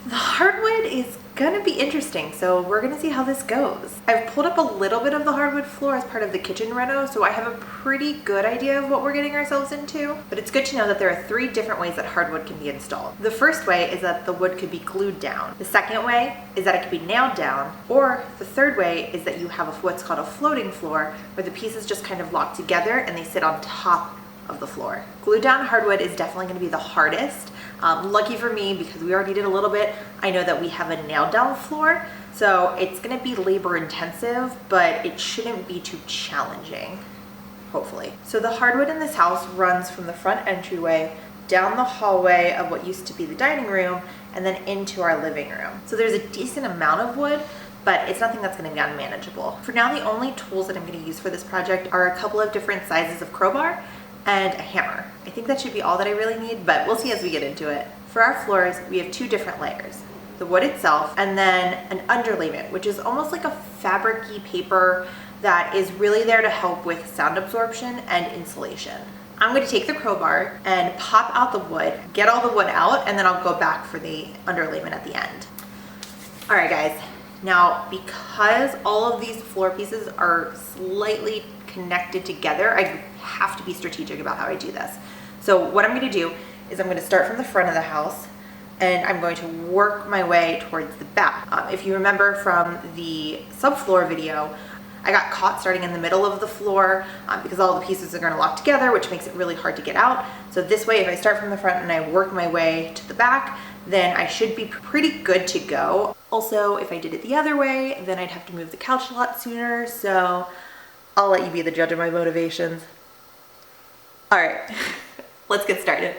The hardwood is gonna be interesting, so we're gonna see how this goes. I've pulled up a little bit of the hardwood floor as part of the kitchen reno, so I have a pretty good idea of what we're getting ourselves into, but it's good to know that there are 3 different ways that hardwood can be installed. The first way is that the wood could be glued down. The second way is that it could be nailed down, or the third way is that you have what's called a floating floor, where the pieces just kind of lock together and they sit on top of the floor. Glued down hardwood is definitely gonna be the hardest. Lucky for me, because we already did a little bit, I know that we have a nailed down floor, so it's gonna be labor intensive, but it shouldn't be too challenging, hopefully. So the hardwood in this house runs from the front entryway down the hallway of what used to be the dining room and then into our living room. So there's a decent amount of wood, but it's nothing that's gonna be unmanageable. For now, the only tools that I'm gonna use for this project are a couple of different sizes of crowbar and a hammer. I think that should be all that I really need, but we'll see as we get into it. For our floors, we have 2 different layers. The wood itself, and then an underlayment, which is almost like a fabric-y paper that is really there to help with sound absorption and insulation. I'm gonna take the crowbar and pop out the wood, get all the wood out, and then I'll go back for the underlayment at the end. All right, guys. Now, because all of these floor pieces are slightly connected together, I have to be strategic about how I do this. So what I'm gonna do is I'm gonna start from the front of the house and I'm going to work my way towards the back. If you remember from the subfloor video, I got caught starting in the middle of the floor because all the pieces are gonna lock together, which makes it really hard to get out. So this way, if I start from the front and I work my way to the back, then I should be pretty good to go. Also, if I did it the other way, then I'd have to move the couch a lot sooner, so I'll let you be the judge of my motivations. All right, let's get started.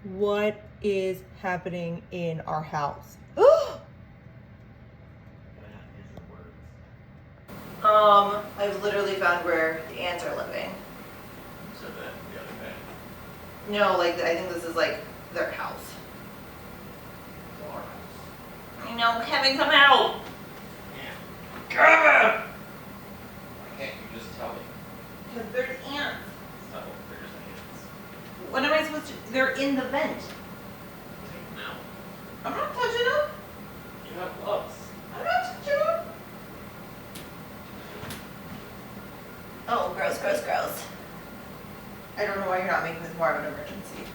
What is happening in our house? I've literally found where the ants are living. So that the other day. No, like I think this is like their house. Our house. I know, Kevin, come out! Yeah. Kevin! Why can't you just tell me? Because there's ants. Oh, there's ants. What am I supposed to? They're in the vent. Take them out. I'm not touching them. You have gloves. I'm not touching them. Oh, gross, gross, gross. I don't know why you're not making this more of an emergency.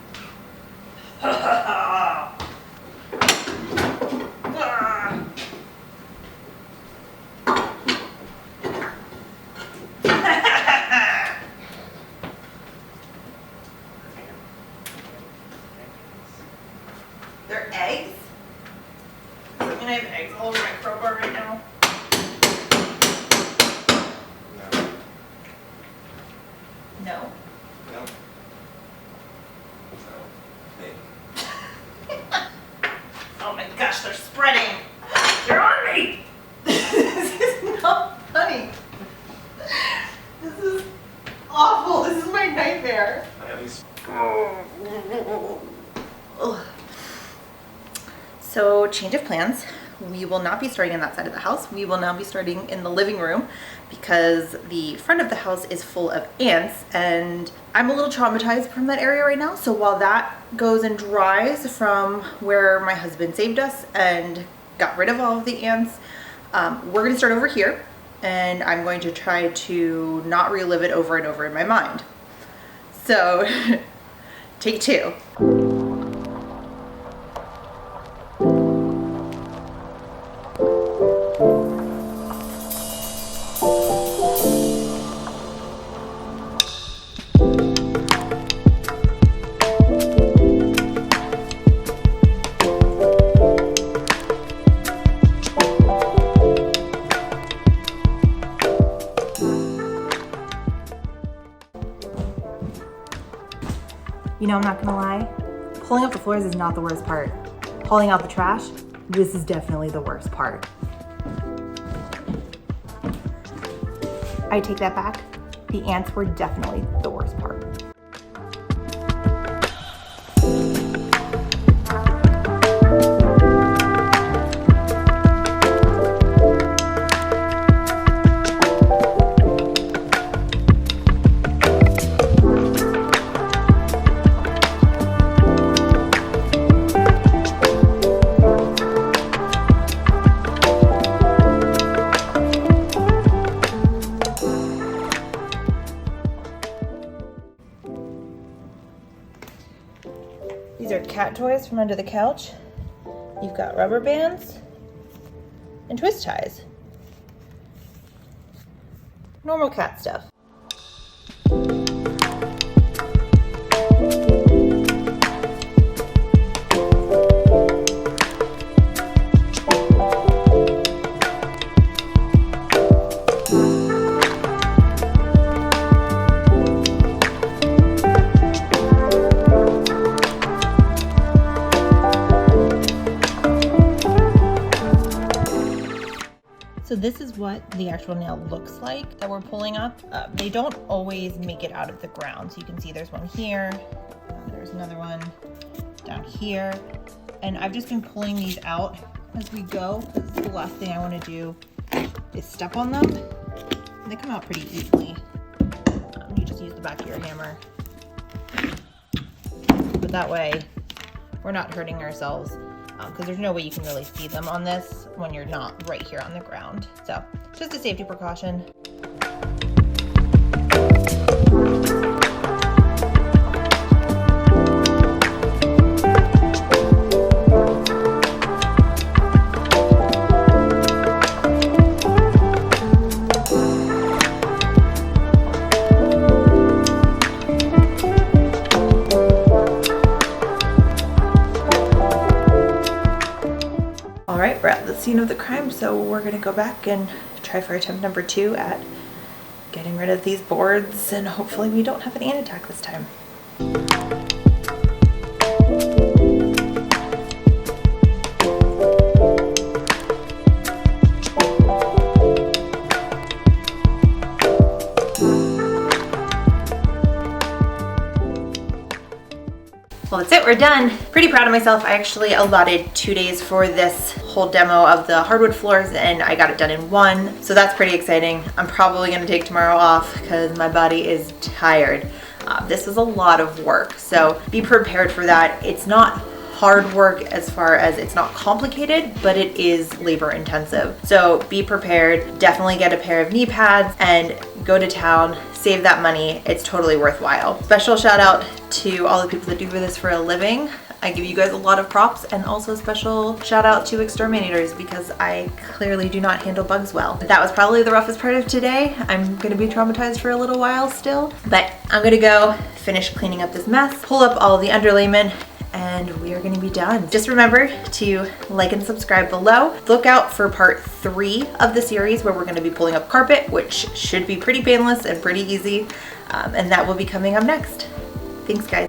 They're eggs? Does that mean I have eggs all over my crowbar right now? No. No. No. So, hey. Oh my gosh, they're spreading. They're on me. This is not funny. This is awful. This is my nightmare. I at least. So, change of plans. We will not be starting in that side of the house. We will now be starting in the living room because the front of the house is full of ants and I'm a little traumatized from that area right now. So while that goes and dries from where my husband saved us and got rid of all of the ants, we're gonna start over here and I'm going to try to not relive it over and over in my mind. So, take 2. You know, I'm not gonna lie, pulling up the floors is not the worst part. Pulling out the trash, this is definitely the worst part. I take that back. The ants were definitely the worst part. These are cat toys from under the couch. You've got rubber bands and twist ties. Normal cat stuff. So this is what the actual nail looks like that we're pulling up. They don't always make it out of the ground. So you can see there's one here, there's another one down here. And I've just been pulling these out as we go, because the last thing I want to do is step on them. And they come out pretty easily. You just use the back of your hammer. But that way, we're not hurting ourselves. Because there's no way you can really see them on this when you're not right here on the ground. So just a safety precaution. All right, we're at the scene of the crime, so we're gonna go back and try for attempt number 2 at getting rid of these boards, and hopefully we don't have an ant attack this time. Well, that's it, we're done. Pretty proud of myself. I actually allotted 2 days for this whole demo of the hardwood floors, and I got it done in 1. So that's pretty exciting. I'm probably gonna take tomorrow off because my body is tired. This was a lot of work, so be prepared for that. It's not hard work as far as it's not complicated, but it is labor intensive. So be prepared, definitely get a pair of knee pads and go to town, save that money. It's totally worthwhile. Special shout out to all the people that do this for a living. I give you guys a lot of props, and also special shout out to exterminators because I clearly do not handle bugs well. That was probably the roughest part of today. I'm gonna be traumatized for a little while still, but I'm gonna go finish cleaning up this mess, pull up all the underlayment, and we are gonna be done. Just remember to like and subscribe below. Look out for part 3 of the series where we're gonna be pulling up carpet, which should be pretty painless and pretty easy, and that will be coming up next. Thanks, guys.